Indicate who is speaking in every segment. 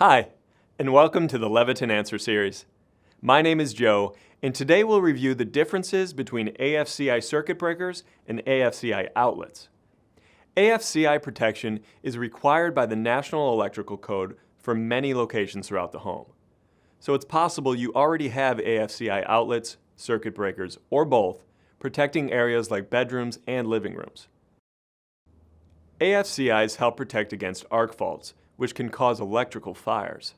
Speaker 1: Hi, and welcome to the Leviton Answer Series. My name is Joe, and today we'll review the differences between AFCI circuit breakers and AFCI outlets. AFCI protection is required by the National Electrical Code for many locations throughout the home. So it's possible you already have AFCI outlets, circuit breakers, or both, protecting areas like bedrooms and living rooms. AFCIs help protect against arc faults, which can cause electrical fires.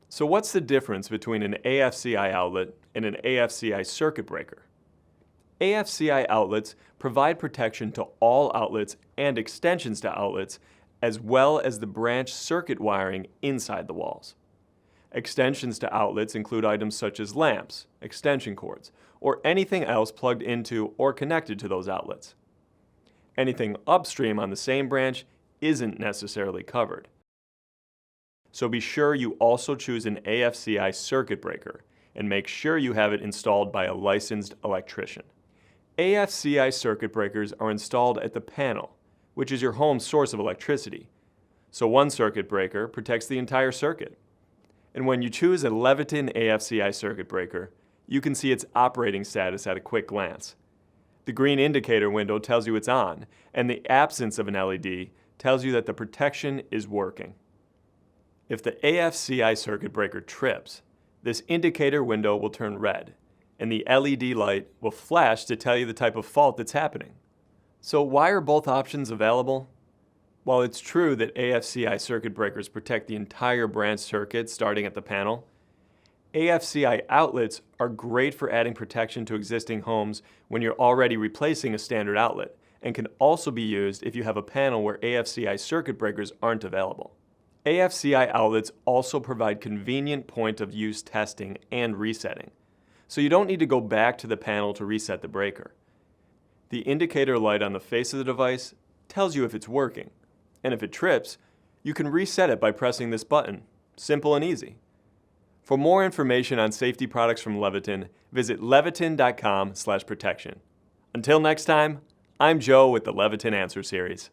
Speaker 1: So what's the difference between an AFCI outlet and an AFCI circuit breaker? AFCI outlets provide protection to all outlets and extensions to outlets, as well as the branch circuit wiring inside the walls. Extensions to outlets include items such as lamps, extension cords, or anything else plugged into or connected to those outlets. Anything upstream on the same branch isn't necessarily covered. So be sure you also choose an AFCI circuit breaker and make sure you have it installed by a licensed electrician. AFCI circuit breakers are installed at the panel, which is your home's source of electricity. So one circuit breaker protects the entire circuit. And when you choose a Leviton AFCI circuit breaker, you can see its operating status at a quick glance. The green indicator window tells you it's on, and the absence of an LED tells you that the protection is working. If the AFCI circuit breaker trips, this indicator window will turn red, and the LED light will flash to tell you the type of fault that's happening. So why are both options available? While it's true that AFCI circuit breakers protect the entire branch circuit starting at the panel, AFCI outlets are great for adding protection to existing homes when you're already replacing a standard outlet, and can also be used if you have a panel where AFCI circuit breakers aren't available. AFCI outlets also provide convenient point-of-use testing and resetting, so you don't need to go back to the panel to reset the breaker. The indicator light on the face of the device tells you if it's working, and if it trips, you can reset it by pressing this button. Simple and easy. For more information on safety products from Leviton, visit leviton.com/protection. Until next time, I'm Joe with the Leviton Answer Series.